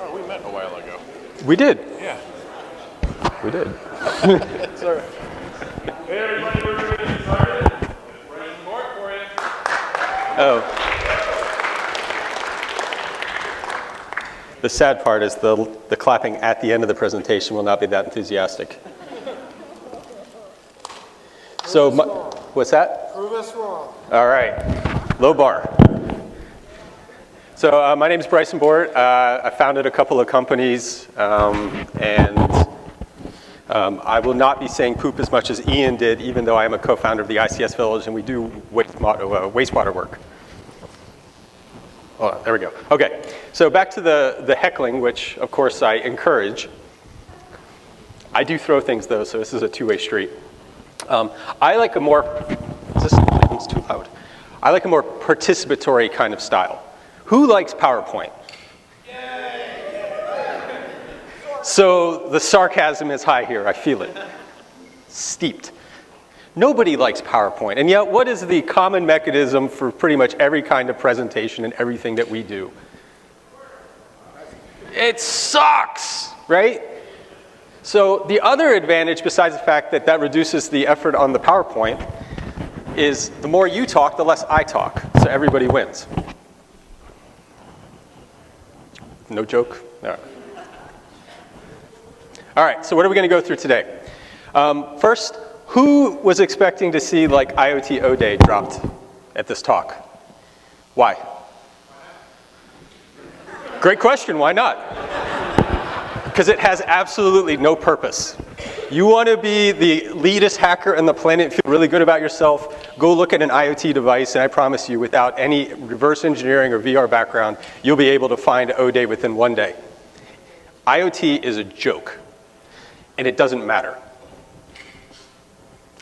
Oh, we met a while ago. We did. Yeah. We did. Sorry. Hey everybody, we're ready to get started. Bryson Bort for you. Oh. The sad part is the clapping at the end of the presentation will not be that enthusiastic. So, what's that? Prove us wrong. All right, low bar. So my name is Bryson Bort. I founded a couple of companies, and I will not be saying poop as much as Ian did, even though I am a co-founder of the ICS Village, and we do wastewater work. Oh, there we go. Okay, so back to the heckling, which of course I encourage. I do throw things though, so this is a two-way street. I like a more, it's too loud. I like a more participatory kind of style. Who likes PowerPoint? So the sarcasm is high here, I feel it. Steeped. Nobody likes PowerPoint, and yet what is the common mechanism for pretty much every kind of presentation and everything that we do? It sucks, right? So the other advantage, besides the fact that that reduces the effort on the PowerPoint, is the more you talk, the less I talk, so everybody wins. No joke? All right. All right, so what are we going to go through today? First, who was expecting to see like IoT O-Day dropped at this talk? Why? Great question, why not? Because it has absolutely no purpose. You want to be the leadest hacker on the planet, feel really good about yourself, go look at an IoT device, and I promise you, without any reverse engineering or VR background, you'll be able to find O-Day within one day. IoT is a joke, and it doesn't matter.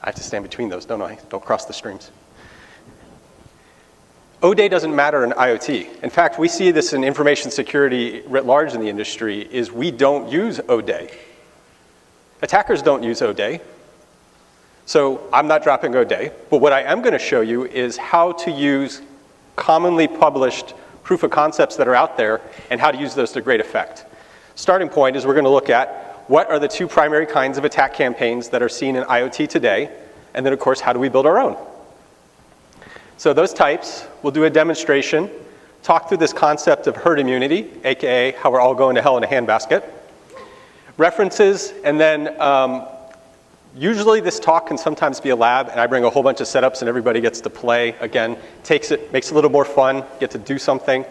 I have to stand between those, don't I? Don't cross the streams. O-Day doesn't matter in IoT. In fact, we see this in information security writ large in the industry, is we don't use O-Day. Attackers don't use O-Day. So I'm not dropping O-Day, but what I am going to show you is how to use commonly published proof of concepts that are out there and how to use those to great effect. Starting point is we're going to look at what are the two primary kinds of attack campaigns that are seen in IoT today, and then of course, how do we build our own? So those types, we'll do a demonstration, talk through this concept of herd immunity, AKA how we're all going to hell in a handbasket, references, and then usually this talk can sometimes be a lab, and I bring a whole bunch of setups and everybody gets to play. Again, makes it a little more fun, get to do something.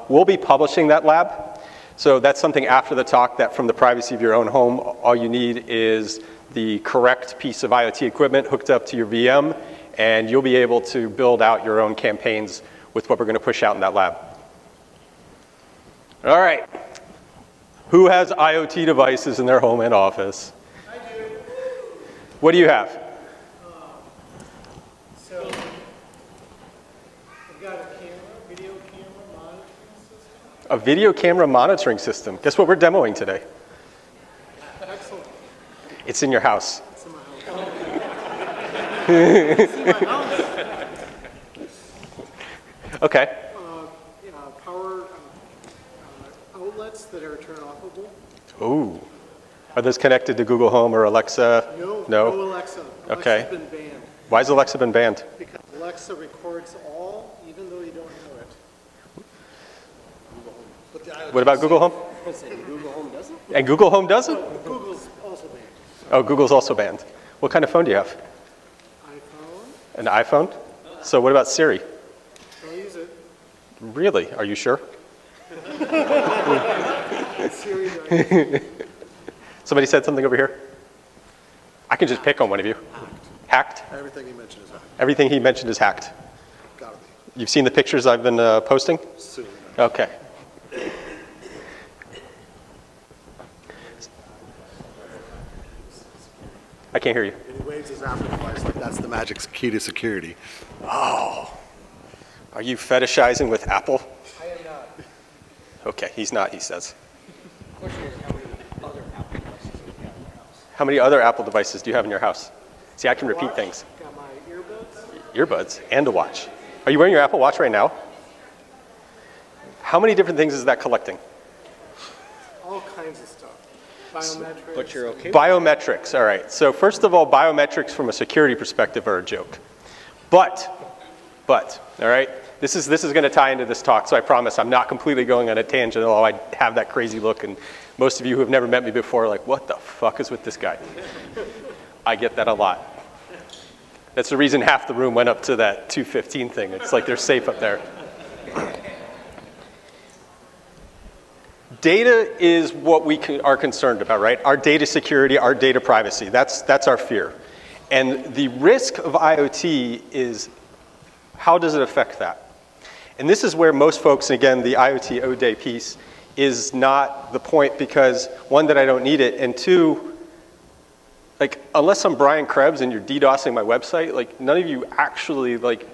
We'll be publishing that lab. So that's something after the talk that from the privacy of your own home, all you need is the correct piece of IoT equipment hooked up to your VM, and you'll be able to build out your own campaigns with what we're going to push out in that lab. All right. Who has IoT devices in their home and office? I do. What do you have? So I've got a video camera monitoring system. A video camera monitoring system. Guess what we're demoing today? Excellent. It's in your house. It's in my house. It's in my house. Okay. Power outlets that are turn offable. Ooh. Are those connected to Google Home or Alexa? No, No? no Alexa. Okay. Alexa's been banned. Why has Alexa been banned? Because Alexa records all, even though you don't know it. What about Google Home? Google Home doesn't? And Google Home doesn't? Google's also banned. Oh, Google's also banned. What kind of phone do you have? iPhone, An iPhone? So what about Siri? don't use it. Really? Are you sure? Siri, don't use it. Somebody said something over here? I can just pick on one of you. Hacked? Everything you mentioned is hacked. Everything he mentioned is hacked. Gotta be. You've seen the pictures I've been posting? Soon. Okay. I can't hear you. And he waves his Apple device like that's the magic key to security. Oh. Are you fetishizing with Apple? I am not. Okay, he's not, he says. Question is, How many other Apple devices do you have in your house? See, I can repeat Watch. things. Got my earbuds. Earbuds and a watch. Are you wearing your Apple Watch right now? How many different things is that collecting? all kinds of stuff. Biometrics. But you're okay? Biometrics, all right. So first of all, biometrics from a security perspective are a joke. But, all right, this is going to tie into this talk, so I promise I'm not completely going on a tangent, although I have that crazy look, and most of you who have never met me before are like, what the fuck is with this guy? I get that a lot. That's the reason half the room went up to that 215 thing. It's like they're safe up there. Data is what we are concerned about, right? Our data security, our data privacy, that's our fear. And the risk of IoT is, how does it affect that? And this is where most folks, again, the IoT O-Day piece is not the point because, one, that I don't need it, and two, like, unless I'm Brian Krebs and you're DDoSing my website, like, none of you actually, like,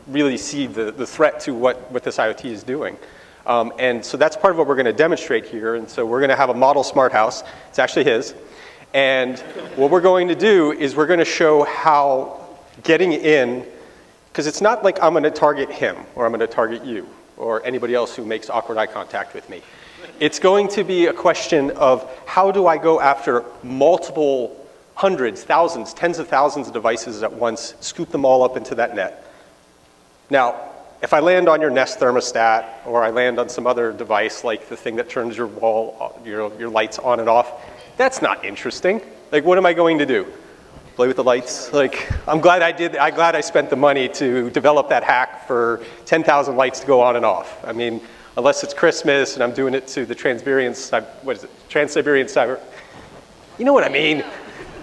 really see the threat to what this IoT is doing. And so that's part of what we're going to demonstrate here. And so we're going to have a model smart house. It's actually his. And what we're going to do is we're going to show how getting in, because it's not like I'm going to target him or I'm going to target you or anybody else who makes awkward eye contact with me. It's going to be a question of how do I go after multiple hundreds, thousands, tens of thousands of devices at once, scoop them all up into that net. Now, if I land on your Nest thermostat or I land on some other device like the thing that turns your wall, your lights on and off, that's not interesting. Like, what am I going to do? Play with the lights? Like, I'm glad I spent the money to develop that hack for 10,000 lights to go on and off. I mean, unless it's Christmas and I'm doing it to the Trans-Siberian Cyber, you know what I mean?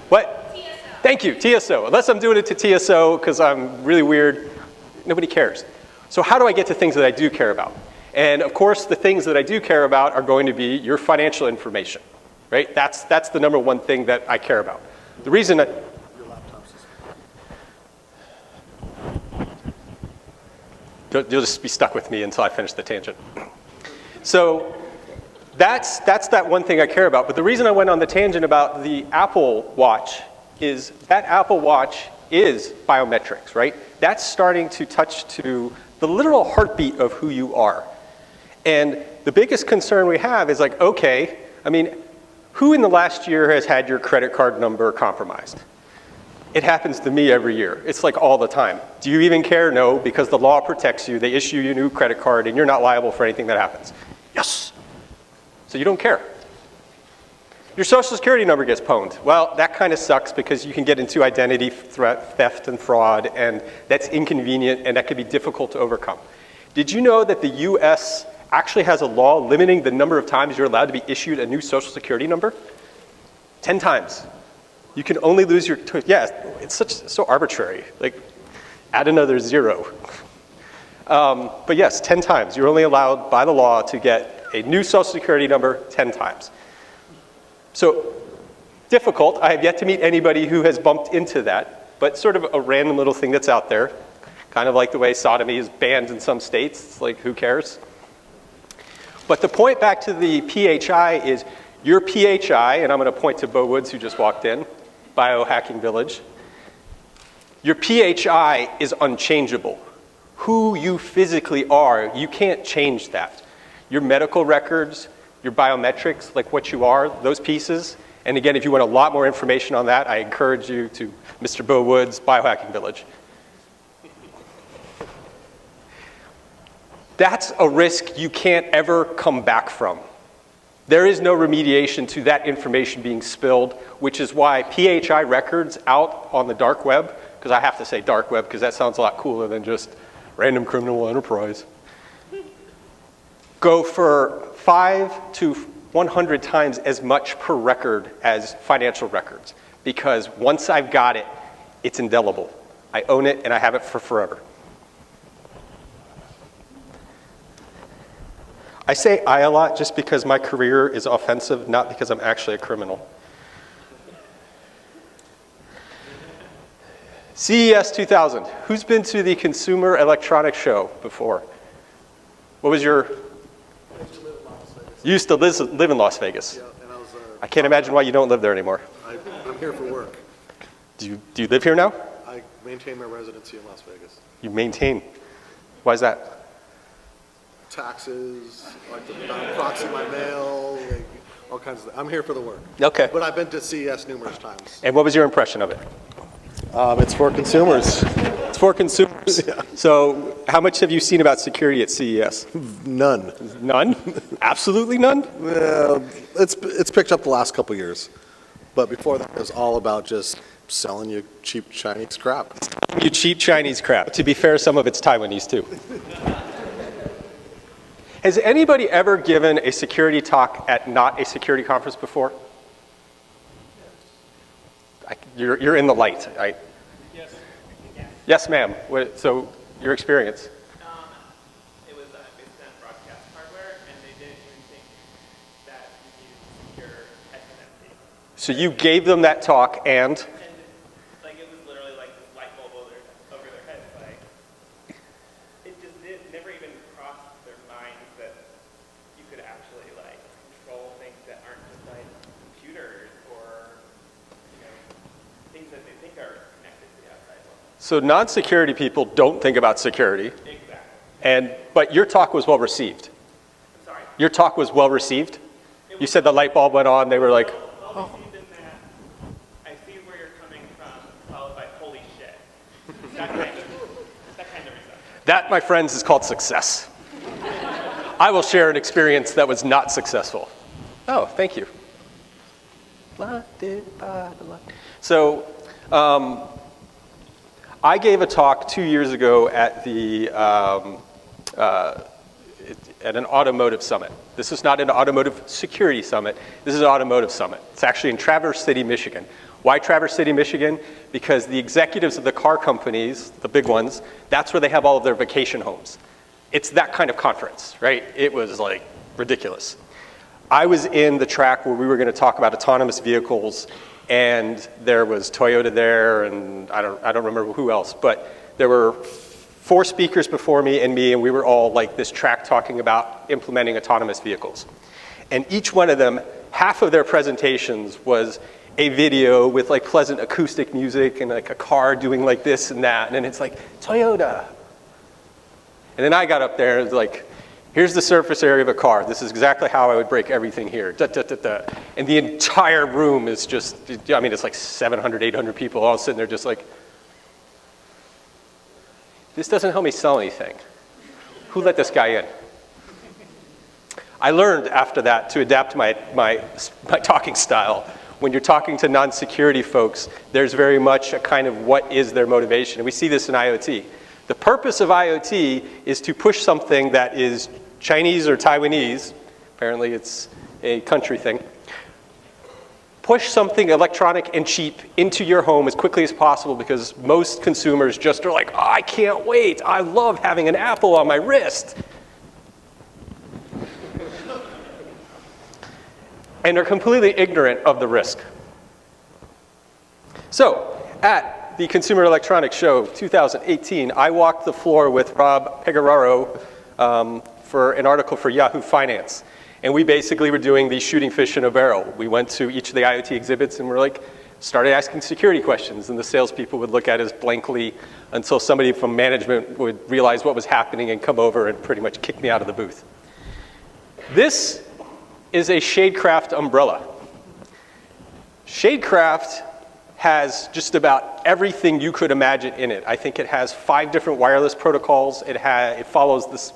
What? TSO. Thank you, TSO. Unless I'm doing it to TSO because I'm really weird, nobody cares. So how do I get to things that I do care about? And of course, the things that I do care about are going to be your financial information, right? That's the number one thing that I care about. The reason you'll just be stuck with me until I finish the tangent. So that's that one thing I care about. But the reason I went on the tangent about the Apple Watch is that Apple Watch is biometrics, right? That's starting to touch to the literal heartbeat of who you are. And the biggest concern we have is like, okay, I mean, who in the last year has had your credit card number compromised? It happens to me every year. It's like all the time. Do you even care? No, because the law protects you. They issue you a new credit card and you're not liable for anything that happens. Yes. So you don't care. Your social security number gets pwned. Well, that kind of sucks because you can get into identity theft and fraud, and that's inconvenient and that can be difficult to overcome. Did you know that the US actually has a law limiting the number of times you're allowed to be issued a new social security number? 10 times. You can only lose your, yeah, it's so arbitrary. Like, add another 0. But yes, 10 times. You're only allowed by the law to get a new social security number 10 times. So, difficult. I have yet to meet anybody who has bumped into that, but sort of a random little thing that's out there. Kind of like the way sodomy is banned in some states. It's like, who cares? But the point back to the PHI is your PHI, and I'm going to point to Bo Woods who just walked in, Biohacking Village. Your PHI is unchangeable. Who you physically are, you can't change that. Your medical records, your biometrics, like what you are, those pieces. And again, if you want a lot more information on that, I encourage you to Mr. Bo Woods, Biohacking Village. That's a risk you can't ever come back from. There is no remediation to that information being spilled, which is why PHI records out on the dark web, because I have to say dark web because that sounds a lot cooler than just random criminal enterprise, go for 5 to 100 times as much per record as financial records. Because once I've got it, it's indelible. I own it and I have it for forever. I say I a lot just because my career is offensive, not because I'm actually a criminal. CES 2000. Who's been to the Consumer Electronics Show before? What was your... You used to live in Las Vegas. Yeah, and I can't imagine why you don't live there anymore. I'm here for work. Do you live here now? I maintain my residency in Las Vegas. You maintain. Why is that? taxes, like to proxy my mail, like, all kinds of. I'm here for the work. Okay. But I've been to CES numerous times. And what was your impression of it? It's for consumers. It's for consumers. Yeah. So how much have you seen about security at CES? None. None? Absolutely none? Well, it's picked up the last couple years, but before that, it was all about just selling you cheap Chinese crap. You cheap Chinese crap. To be fair, some of it's Taiwanese too. Has anybody ever given a security talk at not a security conference before? You're in the light. Yes. Yes, ma'am. So your experience? It was based on broadcast hardware, and they didn't even think that you needed secure SNMP. So you gave them that talk and? And like it was literally like this light bulb over their heads. Like it just never even crossed their minds that you could actually like control things that aren't just like computers or things that they think are connected to the outside world. So non-security people don't think about security. Exactly. But your talk was well received. I'm sorry. Your talk was well received. You said the light bulb went on. They were like, Well received in that I see where you're coming from, followed by holy shit. That kind of reception. that, my friends, is called success. I will share an experience that was not successful. Oh, thank you. So, I gave a talk 2 years ago at at an automotive summit. This is not an automotive security summit. This is an automotive summit. It's actually in Traverse City, Michigan. Why Traverse City, Michigan? Because the executives of the car companies, the big ones, that's where they have all of their vacation homes. It's that kind of conference, right? It was like ridiculous. I was in the track where we were going to talk about autonomous vehicles, and there was Toyota there, and I don't remember who else, but there were 4 speakers before me, and we were all like this track talking about implementing autonomous vehicles. And each one of them, half of their presentations was a video with like pleasant acoustic music and like a car doing like this and that, and it's like, Toyota. And then I got up there and it was like, here's the surface area of a car. This is exactly how I would break everything here. Da, da, da, da. And the entire room is just, I mean, it's like 700, 800 people all sitting there just like, this doesn't help me sell anything. Who let this guy in? I learned after that to adapt my talking style. When you're talking to non-security folks, there's very much a kind of what is their motivation. And we see this in IoT. The purpose of IoT is to push something that is Chinese or Taiwanese, apparently it's a country thing, push something electronic and cheap into your home as quickly as possible because most consumers just are like, oh, I can't wait, I love having an Apple on my wrist. And are completely ignorant of the risk. So, at the Consumer Electronics Show 2018, I walked the floor with Rob Pegararo for an article for Yahoo Finance. And we basically were doing the shooting fish in a barrel. We went to each of the IoT exhibits and we're like, started asking security questions, and the salespeople would look at us blankly until somebody from management would realize what was happening and come over and pretty much kick me out of the booth. This is a Shadecraft umbrella. Shadecraft has just about everything you could imagine in it. I think it has 5 different wireless protocols. It follows this.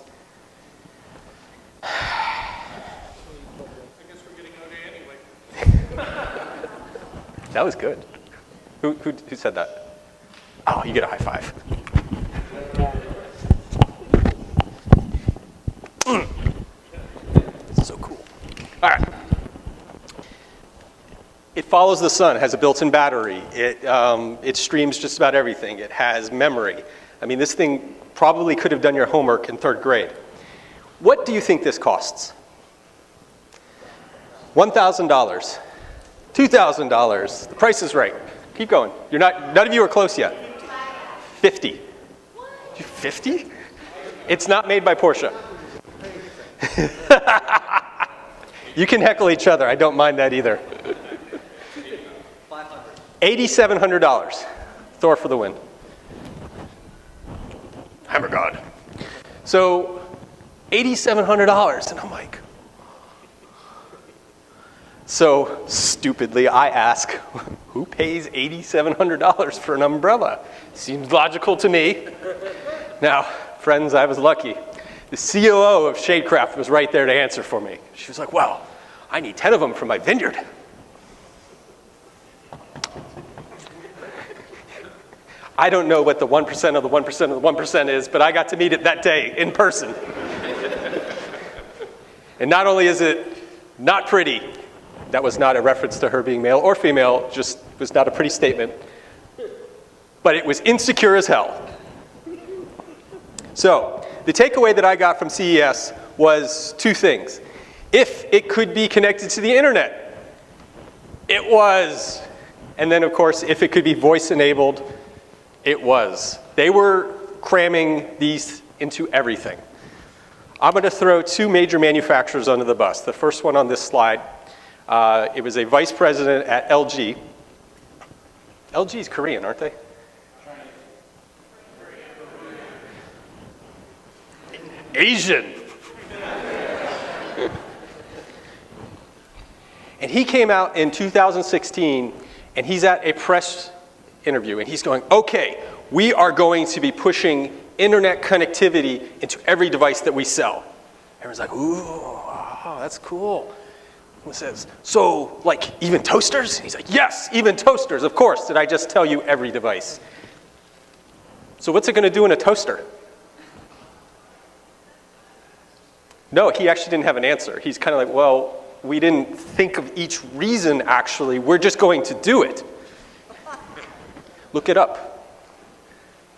I guess we're getting OJ anyway. That was good. Who said that? Oh, you get a high five. So cool. All right. It follows the sun, has a built-in battery. It streams just about everything. It has memory. I mean, this thing probably could have done your homework in 3rd grade. What do you think this costs? $1,000. $2,000. The price is right. Keep going. None of you are close yet. 50. 50? It's not made by Porsche. You can heckle each other. I don't mind that either. $8,700. Thor for the win. Hammer God. So $8,700. And I'm like, so stupidly I ask, who pays $8,700 for an umbrella? Seems logical to me. Now, friends, I was lucky. The COO of Shadecraft was right there to answer for me. She was like, well, I need 10 of them for my vineyard. I don't know what the 1% of the 1% of the 1% is, but I got to meet it that day in person. And not only is it not pretty, that was not a reference to her being male or female, just was not a pretty statement, but it was insecure as hell. So, the takeaway that I got from CES was two things. If it could be connected to the internet, it was. And then, of course, if it could be voice-enabled, it was. They were cramming these into everything. I'm going to throw two major manufacturers under the bus. The first one on this slide, it was a vice president at LG. LG is Korean, aren't they? Asian. And he came out in 2016, and he's at a press interview, and he's going, okay, we are going to be pushing internet connectivity into every device that we sell. Everyone's like, ooh, oh, that's cool. He says, so, like, even toasters? He's like, yes, even toasters, of course. Did I just tell you every device? So what's it going to do in a toaster? No, he actually didn't have an answer. He's kind of like, well, we didn't think of each reason, actually. We're just going to do it. Look it up.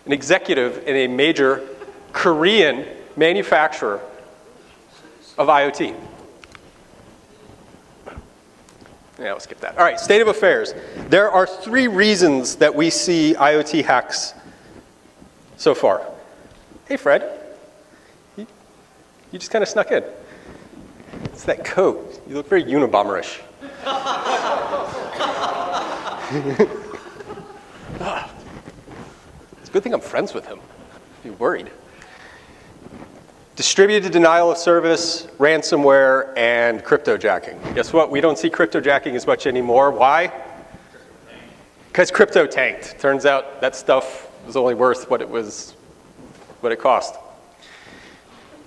An executive in a major Korean manufacturer of IoT. Yeah, we'll skip that. All right, state of affairs. There are 3 reasons that we see IoT hacks so far. Hey, Fred. You just kind of snuck in. It's that coat. You look very Unabomber-ish. It's a good thing I'm friends with him. I'd be worried. Distributed denial of service, ransomware, and cryptojacking. Guess what? We don't see cryptojacking as much anymore. Why? Because crypto tanked. Turns out that stuff was only worth what it cost.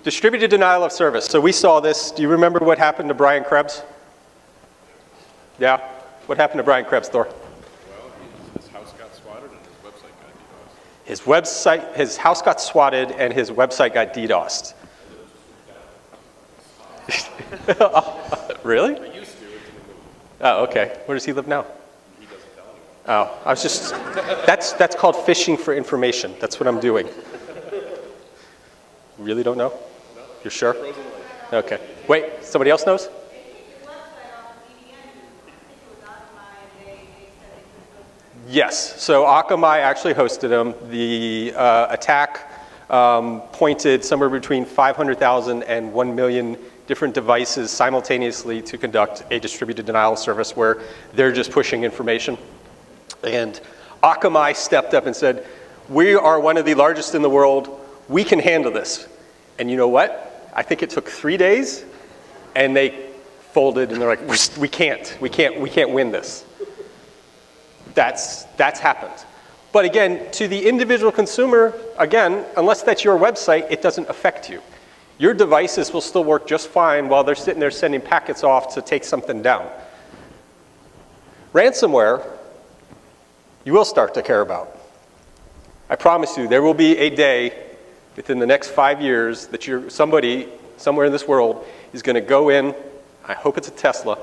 Distributed denial of service. So we saw this. Do you remember what happened to Brian Krebs? Yeah? What happened to Brian Krebs, Thor? Well, his house got swatted and his website got DDoSed. His house got swatted and his website got DDoSed. Really? I used to. Oh, okay. Where does he live now? He doesn't tell anyone. Oh, I was just, that's called fishing for information. That's what I'm doing. Really don't know? You're sure? Okay. Wait, somebody else knows? Yes, so Akamai actually hosted them. The attack pointed somewhere between 500,000 and 1 million different devices simultaneously to conduct a distributed denial of service where they're just pushing information. And Akamai stepped up and said, we are one of the largest in the world. We can handle this. And you know what? I think it took 3 days, and they folded, and they're like, we can't win this. That's happened. But again, to the individual consumer, again, unless that's your website, it doesn't affect you. Your devices will still work just fine while they're sitting there sending packets off to take something down. Ransomware, you will start to care about. I promise you, there will be a day within the next 5 years that somebody somewhere in this world is going to go in, I hope it's a Tesla,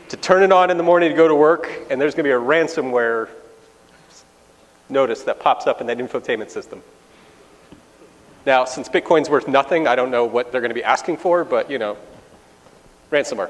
to turn it on in the morning to go to work, and there's going to be a ransomware notice that pops up in that infotainment system. Now, since Bitcoin's worth nothing, I don't know what they're going to be asking for, but, you know, ransomware.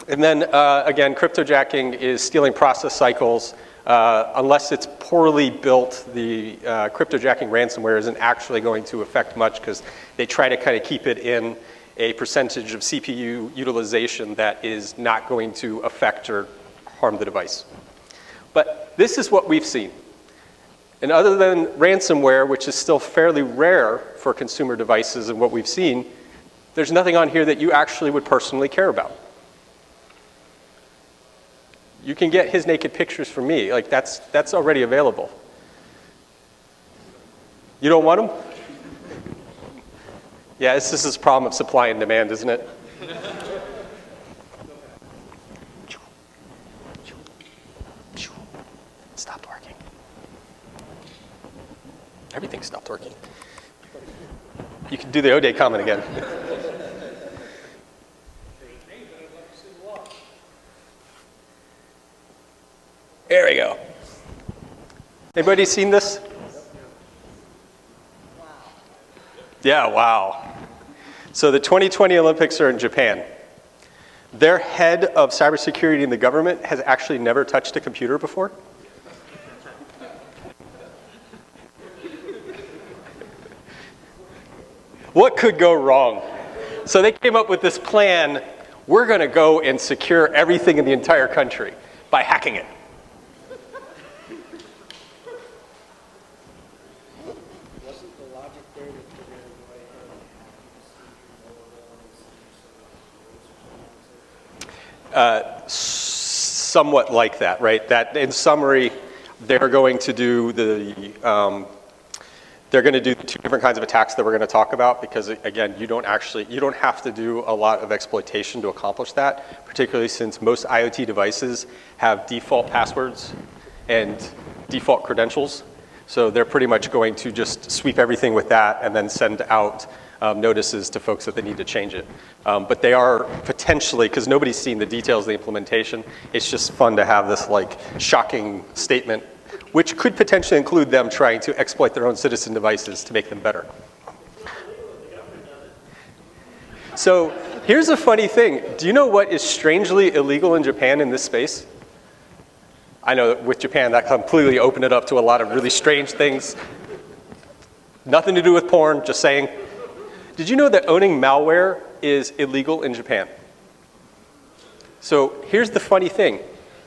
And then, again, cryptojacking is stealing process cycles. Unless it's poorly built, the cryptojacking ransomware isn't actually going to affect much because they try to kind of keep it in a percentage of CPU utilization that is not going to affect or harm the device. But this is what we've seen. And other than ransomware, which is still fairly rare for consumer devices and what we've seen, there's nothing on here that you actually would personally care about. You can get his naked pictures from me. Like that's already available. You don't want them? Yeah, this is a problem of supply and demand, isn't it? Stopped working. Everything stopped working. You can do the O-Day comment again. There we go. Anybody seen this? Wow. Yeah, wow. So the 2020 Olympics are in Japan. Their head of cybersecurity in the government has actually never touched a computer before. What could go wrong? So they came up with this plan. We're going to go and secure everything in the entire country by hacking it. Wasn't the logic there that you're going to go ahead and Somewhat like that, right? That, in summary, they're going to do the two different kinds of attacks that we're going to talk about because, again, you don't have to do a lot of exploitation to accomplish that, particularly since most IoT devices have default passwords and default credentials. So they're pretty much going to just sweep everything with that and then send out notices to folks that they need to change it. But they are potentially, because nobody's seen the details of the implementation, it's just fun to have this like shocking statement, which could potentially include them trying to exploit their own citizen devices to make them better. So here's a funny thing. Do you know what is strangely illegal in Japan in this space? I know that with Japan, that completely opened it up to a lot of really strange things. Nothing to do with porn, just saying. Did you know that owning malware is illegal in Japan? So here's the funny thing.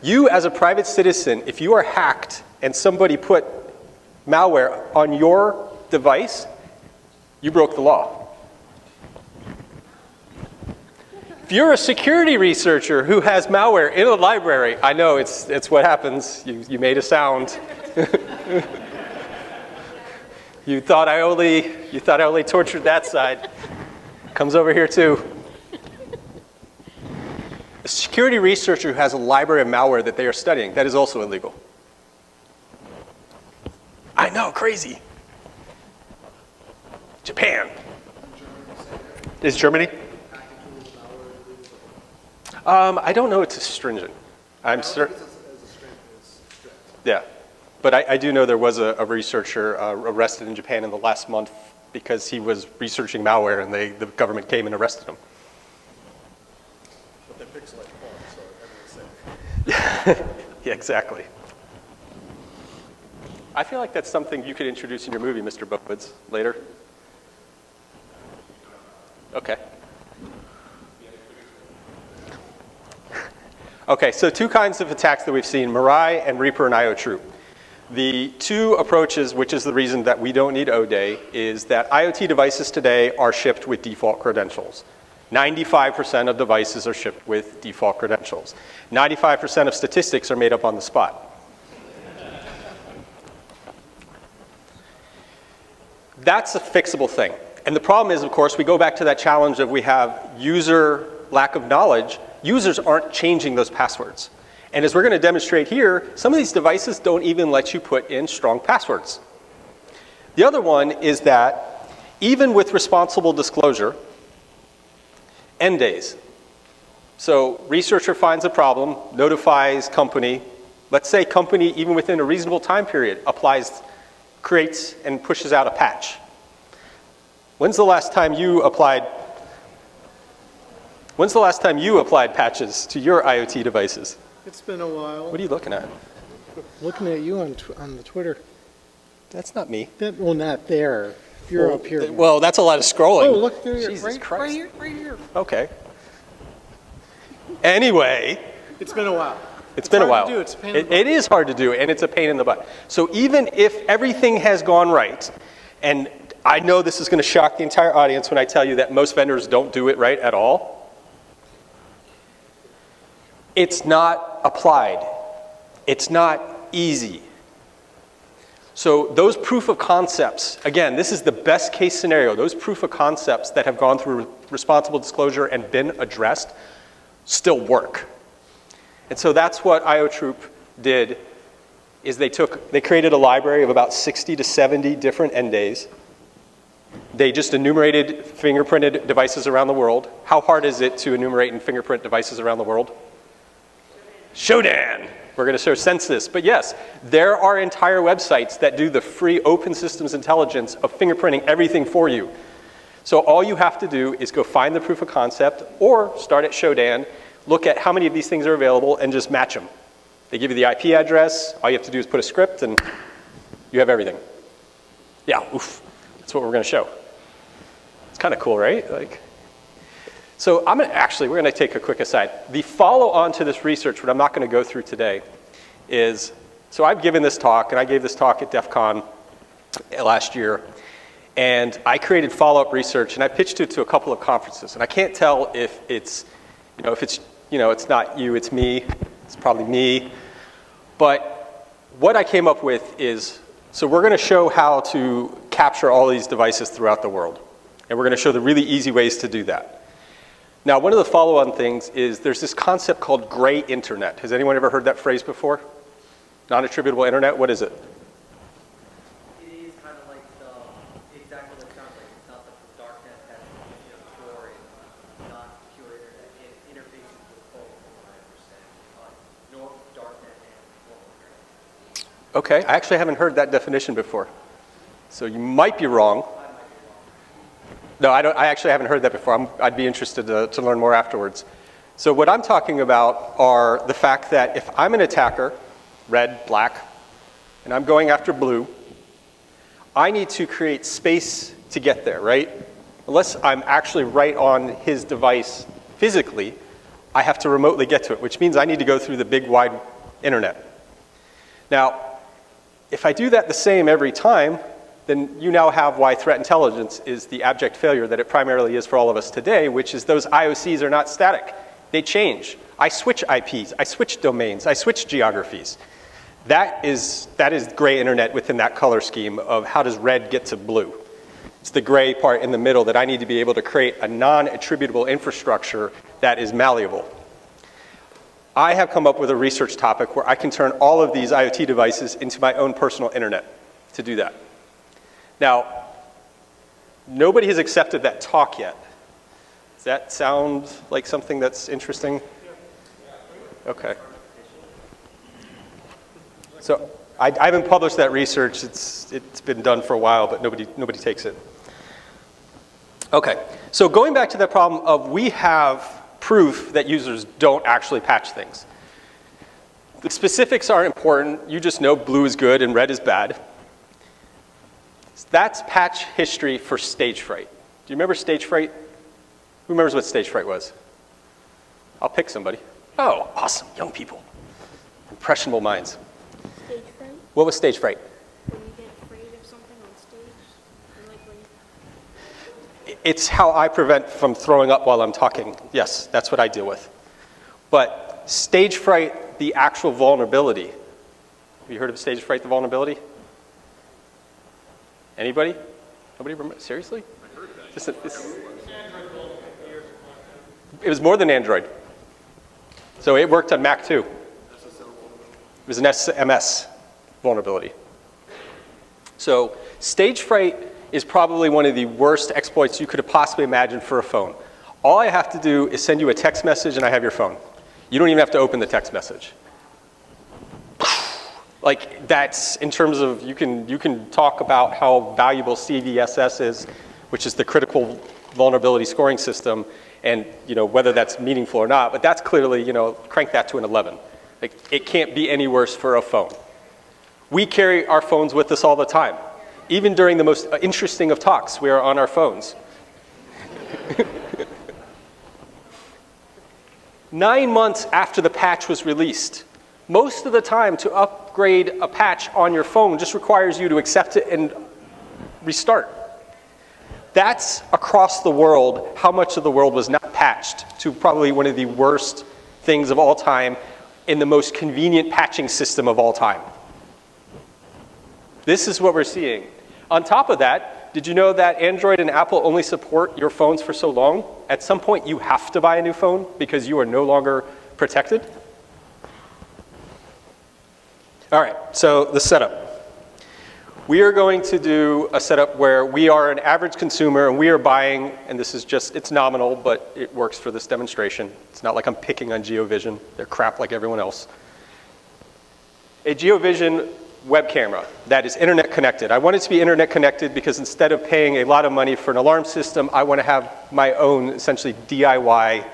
You, as a private citizen, if you are hacked and somebody put malware on your device, you broke the law. If you're a security researcher who has malware in a library, I know it's what happens. You made a sound. You thought I only tortured that side. Comes over here too. A security researcher who has a library of malware that they are studying, that is also illegal. I know, crazy. Japan. Is Germany? I don't know it's stringent. I'm certain. Yeah. But I do know there was a researcher arrested in Japan in the last month because he was researching malware and the government came and arrested him. But they pixelate porn, so everyone's safe. Yeah, exactly. I feel like that's something you could introduce in your movie, Mr. Bowoods, later. Okay. Okay, so two kinds of attacks that we've seen, Mirai and Reaper and IO-True. The two approaches, which is the reason that we don't need O-Day, is that IoT devices today are shipped with default credentials. 95% of devices are shipped with default credentials. 95% of statistics are made up on the spot. That's a fixable thing. And the problem is, of course, we go back to that challenge of we have user lack of knowledge. Users aren't changing those passwords. And as we're going to demonstrate here, some of these devices don't even let you put in strong passwords. The other one is that even with responsible disclosure, end days. So researcher finds a problem, notifies company. Let's say company, even within a reasonable time period, creates and pushes out a patch. When's the last time you applied patches to your IoT devices? It's been a while. What are you looking at? Looking at you on the Twitter. That's not me. Well, not there. You're up here. Well, that's a lot of scrolling. Oh, look there. Jesus Christ. Right here. Okay. Anyway. It's been a while. It's been a hard while. to do. It's a pain in the It is hard to do, and it's a pain in the butt. So even if everything has gone right, and I know this is going to shock the entire audience when I tell you that most vendors don't do it right at all, it's not applied. It's not easy. So those proof of concepts, again, this is the best case scenario. Those proof of concepts that have gone through responsible disclosure and been addressed still work. And so that's what IOTroop did, is they created a library of about 60 to 70 different end days. They just enumerated fingerprinted devices around the world. How hard is it to enumerate and fingerprint devices around the world? Shodan! We're going to show census. But yes, there are entire websites that do the free open systems intelligence of fingerprinting everything for you. So all you have to do is go find the proof of concept or start at Shodan, look at how many of these things are available and just match them. They give you the IP address. All you have to do is put a script and you have everything. Yeah, oof. That's what we're going to show. It's kind of cool, right? So we're going to take a quick aside. The follow-on to this research, what I'm not going to go through today, is, so I've given this talk, and I gave this talk at DEF CON last year, and I created follow-up research, and I pitched it to a couple of conferences, and I can't tell if it's not you, it's me, it's probably me, but what I came up with is, so we're going to show how to capture all these devices throughout the world, and we're going to show the really easy ways to do that. Now, one of the follow-on things is there's this concept called gray internet. Has anyone ever heard that phrase before? Non-attributable internet, what is it? It is kind of like exactly what it sounds like. It's not the dark net that's pure and not pure internet. It interfaces with both, from what I understand. Nor dark net and normal internet. Okay, I actually haven't heard that definition before. So you might be wrong. No, I actually haven't heard that before. I'd be interested to learn more afterwards. So what I'm talking about are the fact that if I'm an attacker, red, black, and I'm going after blue, I need to create space to get there, right? Unless I'm actually right on his device physically, I have to remotely get to it, which means I need to go through the big wide internet. Now, if I do that the same every time, then you now have why threat intelligence is the abject failure that it primarily is for all of us today, which is those IOCs are not static. They change. I switch IPs, I switch domains, I switch geographies. That is gray internet within that color scheme of how does red get to blue. It's the gray part in the middle that I need to be able to create a non-attributable infrastructure that is malleable. I have come up with a research topic where I can turn all of these IoT devices into my own personal internet to do that. Now, nobody has accepted that talk yet. Does that sound like something that's interesting? Okay. So I haven't published that research. It's been done for a while, but nobody takes it. Okay, so going back to that problem of we have proof that users don't actually patch things. The specifics are important. You just know blue is good and red is bad. That's patch history for stage fright. Do you remember stage fright? Who remembers what stage fright was? I'll pick somebody. Oh, awesome, young people. Impressionable minds. Stage fright? What was stage fright? When you get afraid of something on stage? Or like when It's how I prevent from throwing up while I'm talking. Yes, that's what I deal with. But stage fright, the actual vulnerability. Have you heard of stage fright, the vulnerability? Anybody? Nobody remember? Seriously? I heard that. It was more than Android. So it worked on Mac too. It was an SMS vulnerability. So stage fright is probably one of the worst exploits you could have possibly imagined for a phone. All I have to do is send you a text message and I have your phone. You don't even have to open the text message. Like that's in terms of, you can talk about how valuable CVSS is, which is the critical vulnerability scoring system, and whether that's meaningful or not, but that's clearly, crank that to an 11. Like it can't be any worse for a phone. We carry our phones with us all the time. Even during the most interesting of talks, we are on our phones. 9 months after the patch was released, Most of the time, to upgrade a patch on your phone just requires you to accept it and restart. That's across the world how much of the world was not patched to probably one of the worst things of all time in the most convenient patching system of all time. This is what we're seeing. On top of that, did you know that Android and Apple only support your phones for so long? At some point, you have to buy a new phone because you are no longer protected. All right, so the setup. We are going to do a setup where we are an average consumer and we are buying, and this is just, it's nominal, but it works for this demonstration. It's not like I'm picking on GeoVision. They're crap like everyone else. A GeoVision web camera that is internet connected. I want it to be internet connected because instead of paying a lot of money for an alarm system, I want to have my own essentially DIY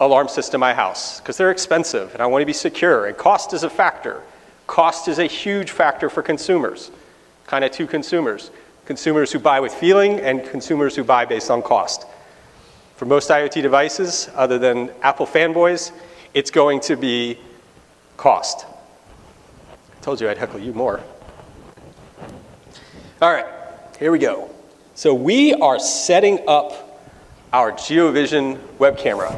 alarm system in my house because they're expensive and I want to be secure, and cost is a factor. Cost is a huge factor for consumers. Kind of two consumers. Consumers who buy with feeling and consumers who buy based on cost. For most IoT devices, other than Apple fanboys, it's going to be cost. I told you I'd heckle you more. All right, here we go. So we are setting up our GeoVision web camera.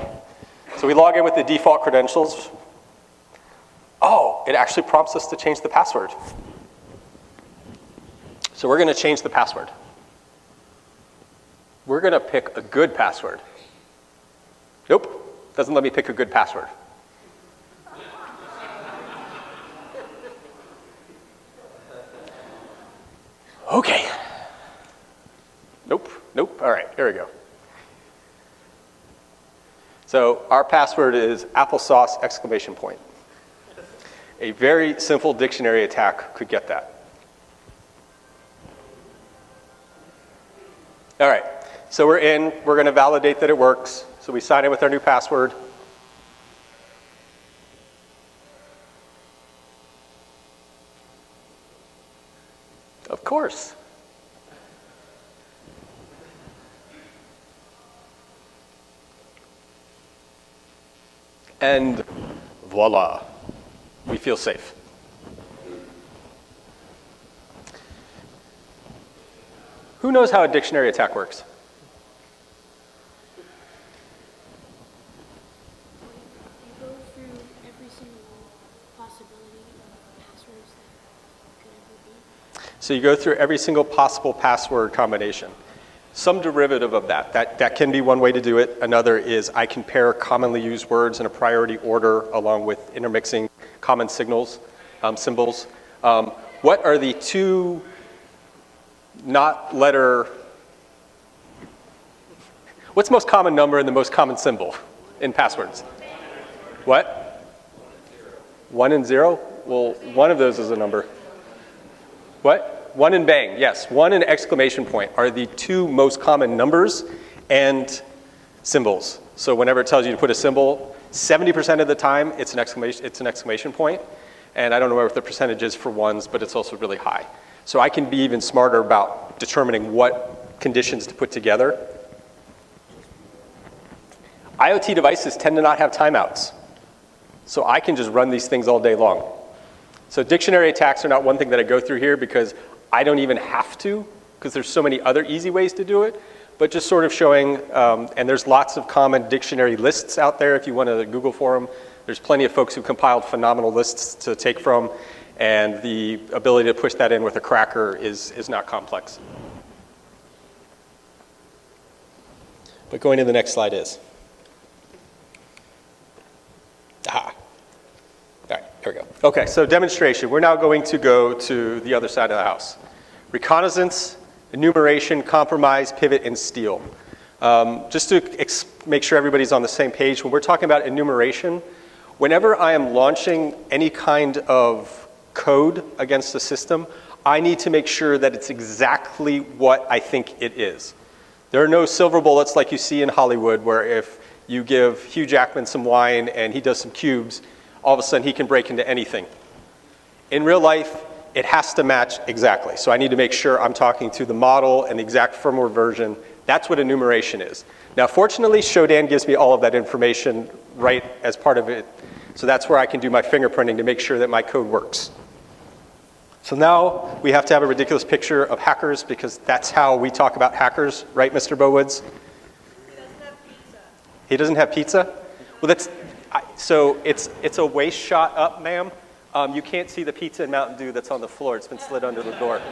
So we log in with the default credentials. Oh, it actually prompts us to change the password. So we're going to change the password. We're going to pick a good password. Nope, doesn't let me pick a good password. Okay. Nope, nope, all right, here we go. So our password is applesauce exclamation point. A very simple dictionary attack could get that. All right, so we're in. We're going to validate that it works. So we sign in with our new password. Of course. And voila. We feel safe. Who knows how a dictionary attack works? You go through every single possibility of passwords that could ever be. So you go through every single possible password combination. Some derivative of that. That can be one way to do it. Another is I can pair commonly used words in a priority order along with intermixing common signals, symbols. What are the two not letter, what's the most common number and the most common symbol in passwords? What? 1 and 0? Well, one of those is a number. What? 1 and bang, yes. 1 and exclamation point are the two most common numbers and symbols. So whenever it tells you to put a symbol, 70% of the time it's an exclamation point. And I don't know what the percentage is for ones, but it's also really high. So I can be even smarter about determining what conditions to put together. IoT devices tend to not have timeouts. So I can just run these things all day long. So dictionary attacks are not one thing that I go through here because I don't even have to, because there's so many other easy ways to do it, but just sort of showing, and there's lots of common dictionary lists out there if you want to Google for them. There's plenty of folks who compiled phenomenal lists to take from, and the ability to push that in with a cracker is not complex. But going to the next slide is. Aha. All right, here we go. Okay, so demonstration. We're now going to go to the other side of the house. Reconnaissance, enumeration, compromise, pivot, and steal. Just to make sure everybody's on the same page, when we're talking about enumeration, whenever I am launching any kind of code against the system, I need to make sure that it's exactly what I think it is. There are no silver bullets like you see in Hollywood where if you give Hugh Jackman some wine and he does some cubes, all of a sudden he can break into anything. In real life, it has to match exactly. So I need to make sure I'm talking to the model and the exact firmware version. That's what enumeration is. Now, fortunately, Shodan gives me all of that information right as part of it, So that's where I can do my fingerprinting to make sure that my code works. So now we have to have a ridiculous picture of hackers because that's how we talk about hackers, right, Mr. Bowoods? He doesn't have pizza. He doesn't have pizza? Well, so it's a waist shot up, ma'am. You can't see the pizza and Mountain Dew that's on the floor. It's been slid under the door.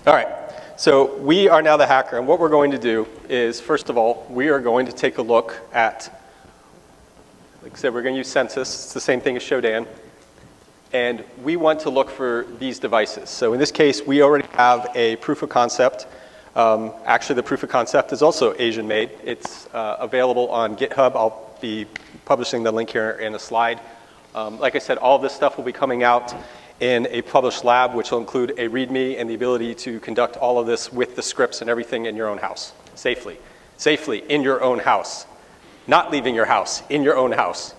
All right, so we are now the hacker, and what we're going to do is, first of all, we are going to take a look at, like I said, we're going to use census. It's the same thing as Shodan. And we want to look for these devices. So in this case, we already have a proof of concept. Actually, the proof of concept is also Asian made. It's available on GitHub. I'll be publishing the link here in a slide. Like I said, all of this stuff will be coming out in a published lab, which will include a README and the ability to conduct all of this with the scripts and everything in your own house, safely. Safely, in your own house. Not leaving your house, in your own house.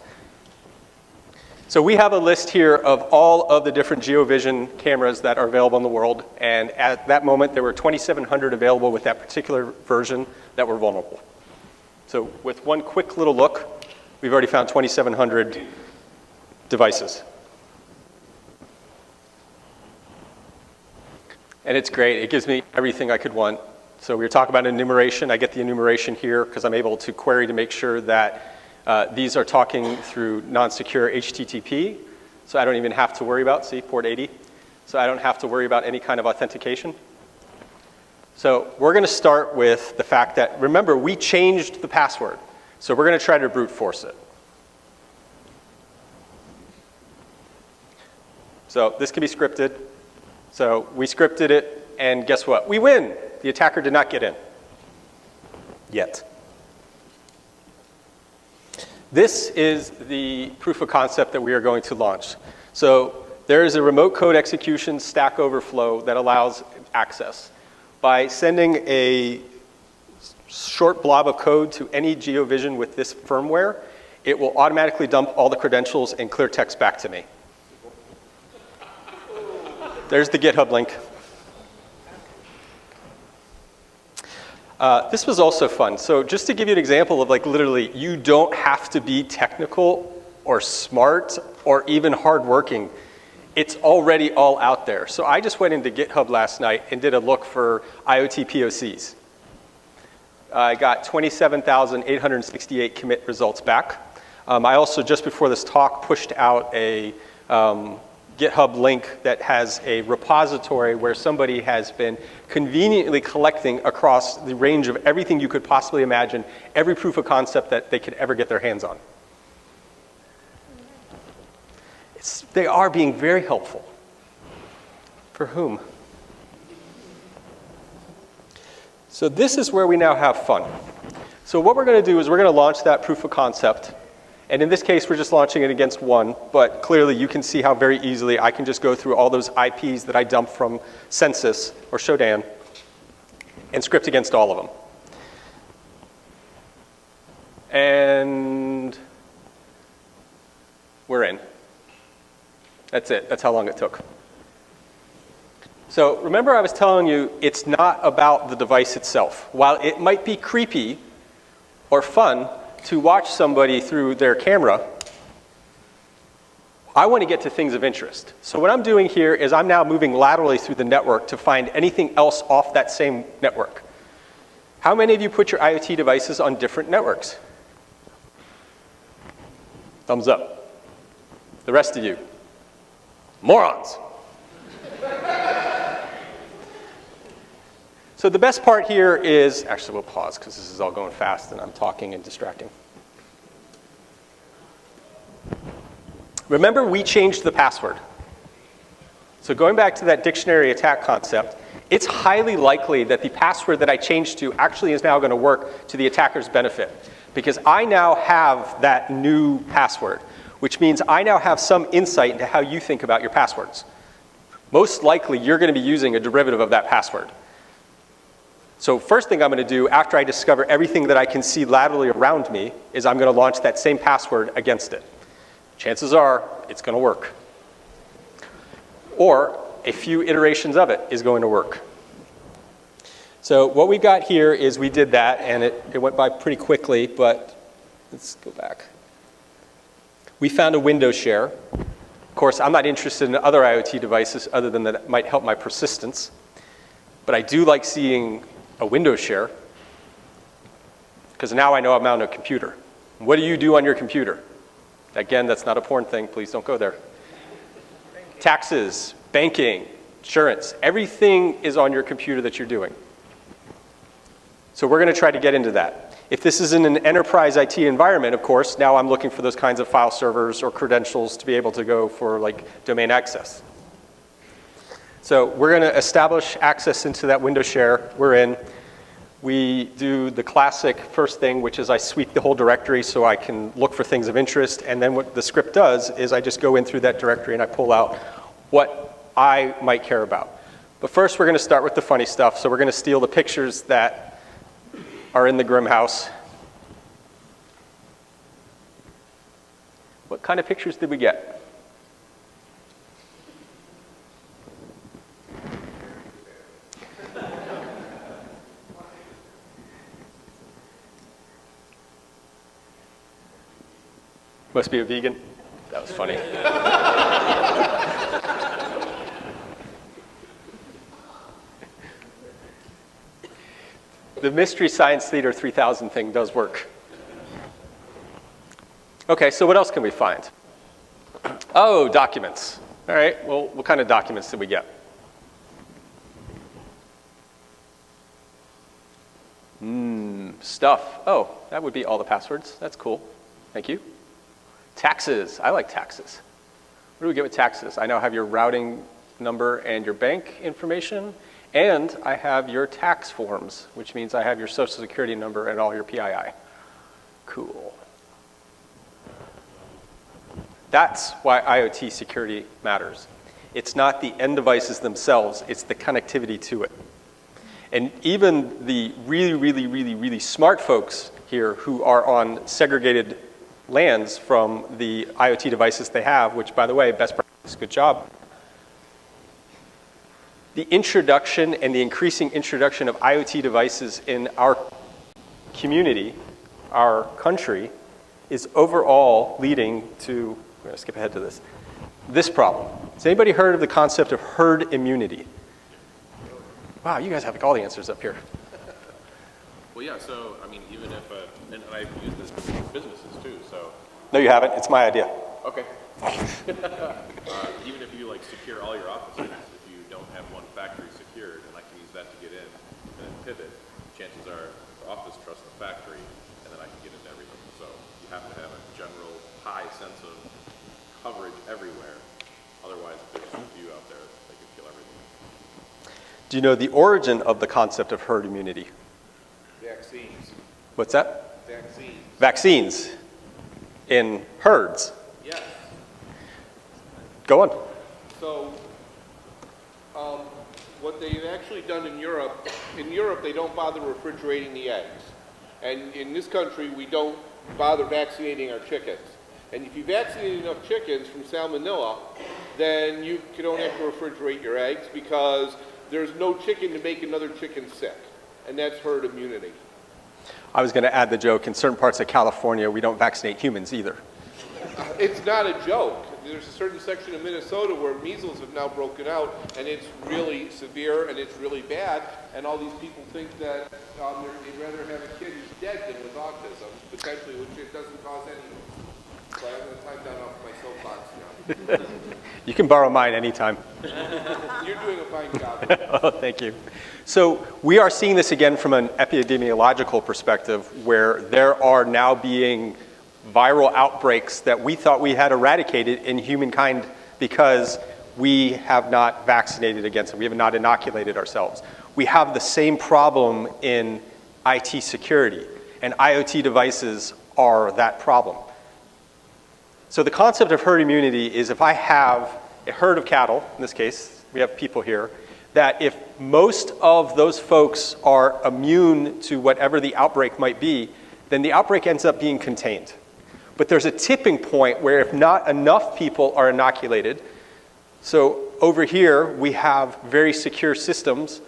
So we have a list here of all of the different GeoVision cameras that are available in the world, and at that moment there were 2,700 available with that particular version that were vulnerable. So with one quick little look, we've already found 2,700 devices. And it's great. It gives me everything I could want. So we were talking about enumeration. I get the enumeration here because I'm able to query to make sure that these are talking through non-secure HTTP. So I don't even have to worry about, see, port 80. So I don't have to worry about any kind of authentication. So we're going to start with the fact that, remember, we changed the password. So we're going to try to brute force it. So this can be scripted. So we scripted it, and guess what? We win. The attacker did not get in. Yet. This is the proof of concept that we are going to launch. So there is a remote code execution Stack Overflow that allows access. By sending a short blob of code to any GeoVision with this firmware, it will automatically dump all the credentials and clear text back to me. There's the GitHub link. This was also fun. So just to give you an example of, like, literally, you don't have to be technical or smart or even hardworking. It's already all out there. So I just went into GitHub last night and did a look for IoT POCs. I got 27,868 commit results back. I also, just before this talk, pushed out a GitHub link that has a repository where somebody has been conveniently collecting across the range of everything you could possibly imagine, every proof of concept that they could ever get their hands on. They are being very helpful. For whom? So this is where we now have fun. So what we're going to do is we're going to launch that proof of concept. And in this case, we're just launching it against one, but clearly you can see how very easily I can just go through all those IPs that I dumped from Census or Shodan and script against all of them. And we're in. That's it. That's how long it took. So remember I was telling you it's not about the device itself. While it might be creepy or fun to watch somebody through their camera, I want to get to things of interest. So what I'm doing here is I'm now moving laterally through the network to find anything else off that same network. How many of you put your IoT devices on different networks? Thumbs up. The rest of you. Morons. So the best part here is, actually we'll pause because this is all going fast and I'm talking and distracting. Remember, we changed the password. So going back to that dictionary attack concept, it's highly likely that the password that I changed to actually is now going to work to the attacker's benefit, because I now have that new password, which means I now have some insight into how you think about your passwords. Most likely, you're going to be using a derivative of that password. So first thing I'm going to do after I discover everything that I can see laterally around me is I'm going to launch that same password against it. Chances are it's going to work. Or a few iterations of it is going to work. So what we got here is we did that, and it went by pretty quickly, but let's go back. We found a window share. Of course, I'm not interested in other IoT devices other than that it might help my persistence. But I do like seeing a window share, because now I know I'm on a computer. What do you do on your computer? Again, that's not a porn thing. Please don't go there. Taxes, banking, insurance, everything is on your computer that you're doing. So we're going to try to get into that. If this is in an enterprise IT environment, of course, now I'm looking for those kinds of file servers or credentials to be able to go for like domain access. So we're going to establish access into that window share we're in. We do the classic first thing, which is I sweep the whole directory so I can look for things of interest. And then what the script does is I just go in through that directory and I pull out what I might care about. But first, we're going to start with the funny stuff. So we're going to steal the pictures that are in the GRIMM house. What kind of pictures did we get? Must be a vegan. That was funny. The Mystery Science Theater 3000 thing does work. Okay, so what else can we find? Oh, documents. All right, well, what kind of documents did we get? Stuff. Oh, that would be all the passwords. That's cool. Thank you. Taxes. I like taxes. What do we get with taxes? I now have your routing number and your bank information, and I have your tax forms, which means I have your social security number and all your PII. Cool. That's why IoT security matters. It's not the end devices themselves, it's the connectivity to it. And even the really smart folks here who are on segregated LANs from the IoT devices they have, which, by the way, best practice, good job. The introduction and the increasing introduction of IoT devices in our community, our country, is overall leading to, we're going to skip ahead to this problem. Has anybody heard of the concept of herd immunity? Wow, you guys have all the answers up here. Well, yeah, so, I mean, even if, and I've used this in businesses too, so. No, you haven't. It's my idea. Okay. Even if you, like, secure all your offices, if you don't have one factory secured, and I can use that to get in and then pivot, chances are the office trusts the factory, and then I can get into everything. So you have to have a general high sense of coverage everywhere. Otherwise, if there's a few out there, they can kill everything. Do you know the origin of the concept of herd immunity? Vaccines. What's that? Vaccines. Vaccines in herds. Yes. Go on. So, what they've actually done in Europe they don't bother refrigerating the eggs. And in this country, we don't bother vaccinating our chickens. And if you vaccinate enough chickens from salmonella, then you don't have to refrigerate your eggs because there's no chicken to make another chicken sick. And that's herd immunity. I was going to add the joke, in certain parts of California, we don't vaccinate humans either. It's not a joke. There's a certain section of Minnesota where measles have now broken out, and it's really severe and it's really bad. And all these people think that they'd rather have a kid who's dead than with autism, potentially, which it doesn't cause any. So I'm going to climb down off my soapbox now. You can borrow mine anytime. You're doing a fine job. Oh, thank you. So we are seeing this again from an epidemiological perspective, where there are now being viral outbreaks that we thought we had eradicated in humankind because we have not vaccinated against them. We have not inoculated ourselves. We have the same problem in IT security, and IoT devices are that problem. So the concept of herd immunity is if I have a herd of cattle, in this case, we have people here, that if most of those folks are immune to whatever the outbreak might be, then the outbreak ends up being contained. But there's a tipping point where if not enough people are inoculated, so over here we have very secure systems,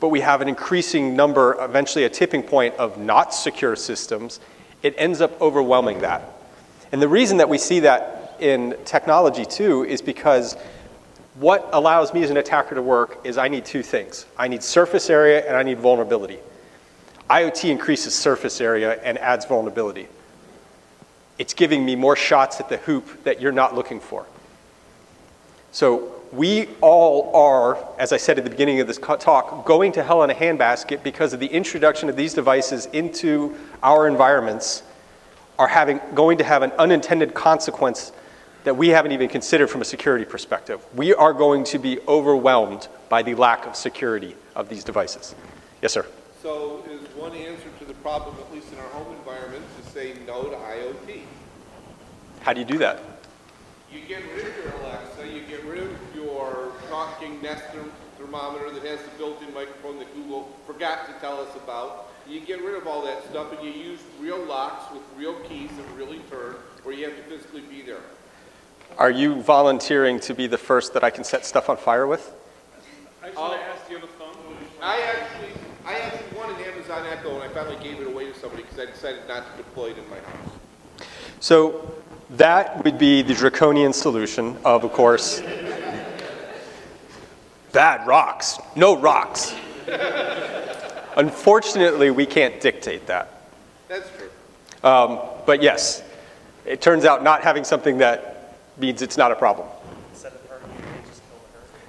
but we have an increasing number, eventually a tipping point of not secure systems, it ends up overwhelming that. And the reason that we see that in technology too is because what allows me as an attacker to work is I need two things. I need surface area and I need vulnerability. IoT increases surface area and adds vulnerability. It's giving me more shots at the hoop that you're not looking for. So we all are, as I said at the beginning of this talk, going to hell in a handbasket because of the introduction of these devices into our environments are going to have an unintended consequence that we haven't even considered from a security perspective. We are going to be overwhelmed by the lack of security of these devices. Yes, sir? So is one answer to the problem, at least in our home environment, to say no to IoT? How do you do that? You get rid of your Alexa, you get rid of your talking Nest thermometer that has the built-in microphone that Google forgot to tell us about. You get rid of all that stuff and you use real locks with real keys that really turn, where you have to physically be there. Are you volunteering to be the first that I can set stuff on fire with? I just want to ask, do you have a phone? I actually won an Amazon Echo and I finally gave it away to somebody because I decided not to deploy it in my house. So that would be the draconian solution of course, bad rocks, no rocks. Unfortunately, we can't dictate that. That's true. But yes, it turns out not having something that means it's not a problem.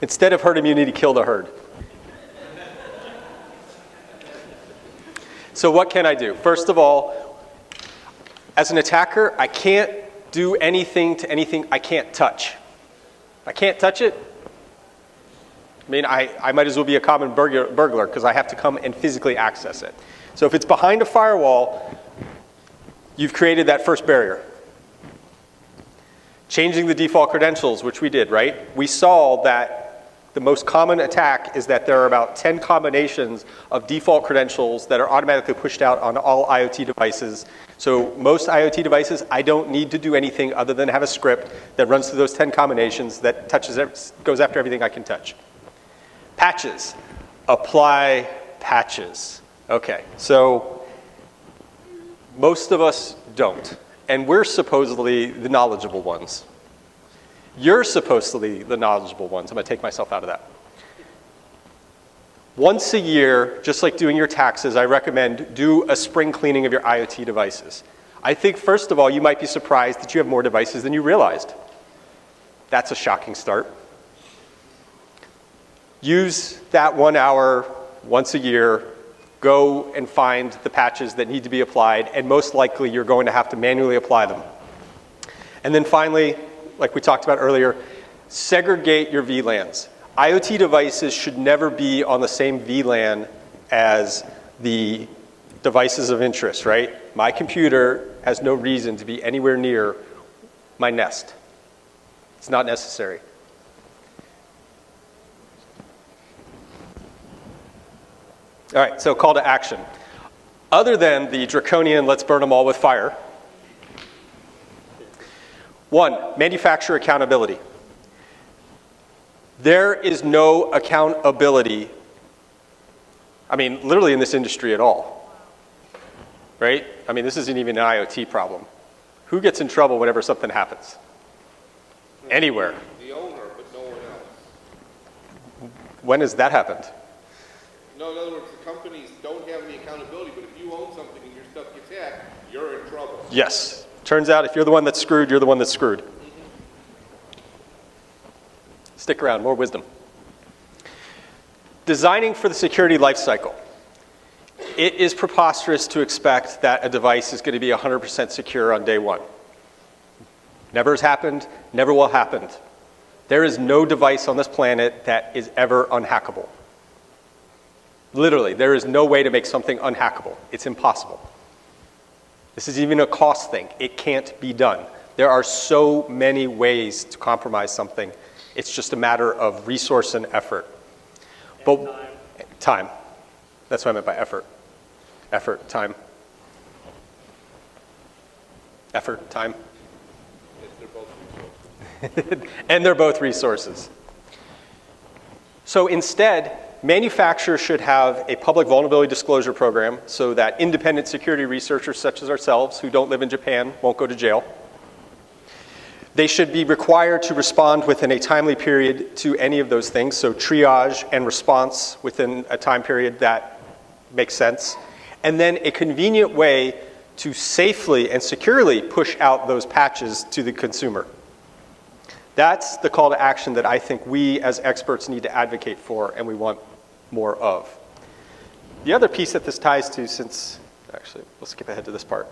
Instead of herd immunity, kill the herd. So what can I do? First of all, as an attacker, I can't do anything to anything I can't touch. If I can't touch it, I mean, I might as well be a common burglar because I have to come and physically access it. So if it's behind a firewall, you've created that first barrier. Changing the default credentials, which we did, right? We saw that the most common attack is that there are about 10 combinations of default credentials that are automatically pushed out on all IoT devices. So most IoT devices, I don't need to do anything other than have a script that runs through those 10 combinations that goes after everything I can touch. Patches. Apply patches. Okay, so most of us don't. And we're supposedly the knowledgeable ones. You're supposedly the knowledgeable ones. I'm going to take myself out of that. Once a year, just like doing your taxes, I recommend do a spring cleaning of your IoT devices. I think, first of all, you might be surprised that you have more devices than you realized. That's a shocking start. Use that 1 hour once a year. Go and find the patches that need to be applied, and most likely you're going to have to manually apply them. And then finally, like we talked about earlier, segregate your VLANs. IoT devices should never be on the same VLAN as the devices of interest, right? My computer has no reason to be anywhere near my Nest. It's not necessary. All right, so call to action. Other than the draconian, let's burn them all with fire. 1, manufacturer accountability. There is no accountability, I mean, literally in this industry at all, right? I mean, this isn't even an IoT problem. Who gets in trouble whenever something happens? Anywhere. The owner, but no one else. When has that happened? No, in other words, the companies don't have any accountability, but if you own something and your stuff gets hacked, you're in trouble. Yes. Turns out if you're the one that's screwed, you're the one that's screwed. Stick around, more wisdom. Designing for the security lifecycle. It is preposterous to expect that a device is going to be 100% secure on day one. Never has happened, never will happen. There is no device on this planet that is ever unhackable. Literally, there is no way to make something unhackable. It's impossible. This is even a cost thing. It can't be done. There are so many ways to compromise something. It's just a matter of resource and effort. But time. That's what I meant by effort. Effort, time. Effort, time. They're both resources. And they're both resources. So instead, Manufacturers should have a public vulnerability disclosure program so that independent security researchers such as ourselves who don't live in Japan won't go to jail. They should be required to respond within a timely period to any of those things, so triage and response within a time period that makes sense. And then a convenient way to safely and securely push out those patches to the consumer. That's the call to action that I think we as experts need to advocate for and we want more of. The other piece that this ties to, actually, we'll skip ahead to this part,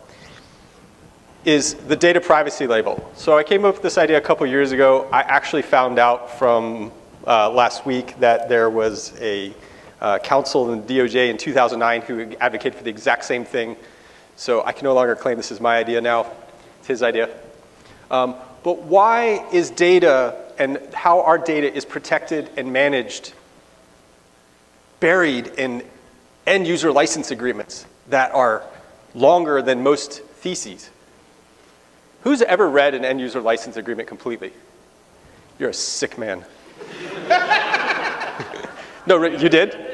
is the data privacy label. So I came up with this idea a couple years ago. I actually found out from last week that there was a counsel in the DOJ in 2009 who advocated for the exact same thing. So I can no longer claim this is my idea now. It's his idea. But why is data and how our data is protected and managed buried in end user license agreements that are longer than most theses? Who's ever read an end user license agreement completely? You're a sick man. No, you did?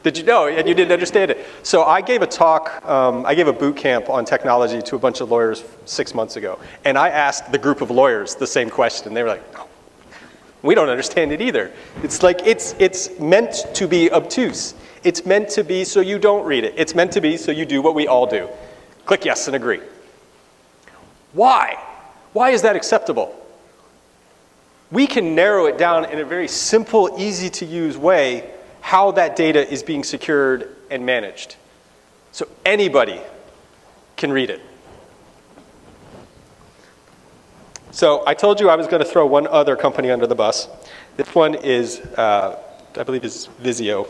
Did you know? And you didn't understand it. So I gave a talk, I gave a boot camp on technology to a bunch of lawyers 6 months ago. And I asked the group of lawyers the same question. They were like, no, we don't understand it either. It's like, it's meant to be obtuse. It's meant to be so you don't read it. It's meant to be so you do what we all do. Click yes and agree. Why? Why is that acceptable? We can narrow it down in a very simple, easy to use way how that data is being secured and managed. So anybody can read it. So I told you I was going to throw one other company under the bus. This one is, I believe is Vizio.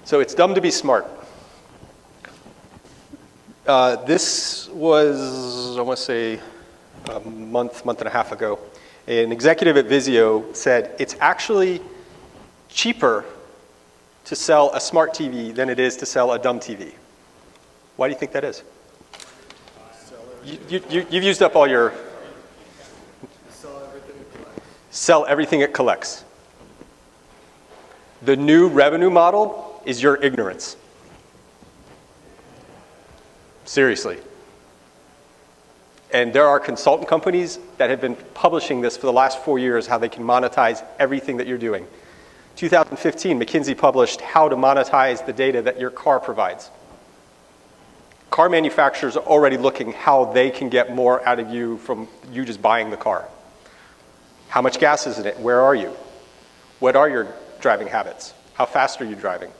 So it's dumb to be smart. This was, I want to say, a month and a half ago. An executive at Vizio said it's actually cheaper to sell a smart TV than it is to sell a dumb TV. Why do you think that is? You've used up all your... Sell everything it collects. The new revenue model is your ignorance. Seriously. And there are consultant companies that have been publishing this for the last 4 years, how they can monetize everything that you're doing. 2015, McKinsey published how to monetize the data that your car provides. Car manufacturers are already looking how they can get more out of you from you just buying the car. How much gas is in it? Where are you? What are your driving habits? How fast are you driving?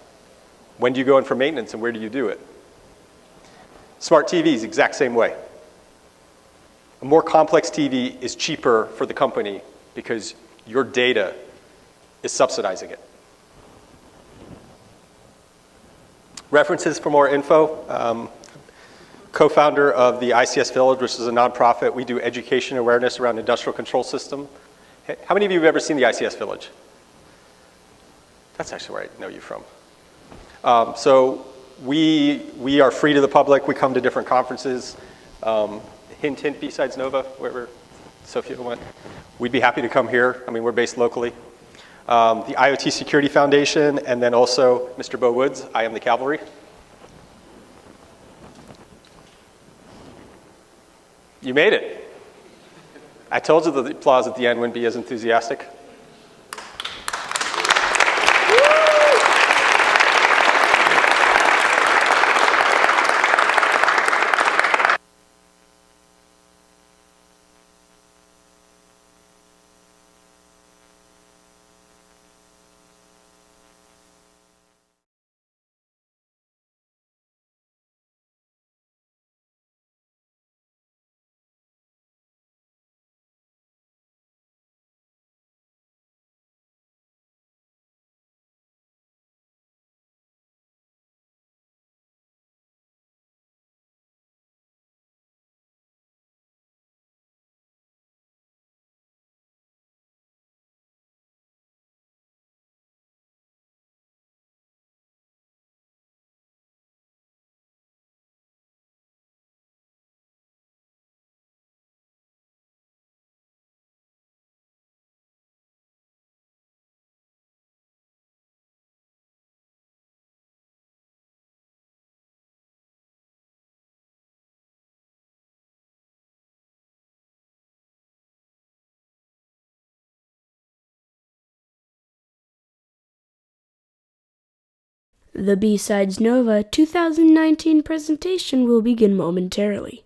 When do you go in for maintenance and where do you do it? Smart TVs, exact same way. A more complex TV is cheaper for the company because your data is subsidizing it. References for more info. Co-founder of the ICS Village, which is a nonprofit. We do education awareness around industrial control system. How many of you have ever seen the ICS Village? That's actually where I know you from. So we are free to the public. We come to different conferences. Hint, hint, BSides, NoVA, wherever Sophia went. We'd be happy to come here. I mean, we're based locally. The IOT Security Foundation, and then also Mr. Bo Woods, I am the Cavalry. You made it. I told you the applause at the end wouldn't be as enthusiastic. The BSides NoVA 2019 presentation will begin momentarily.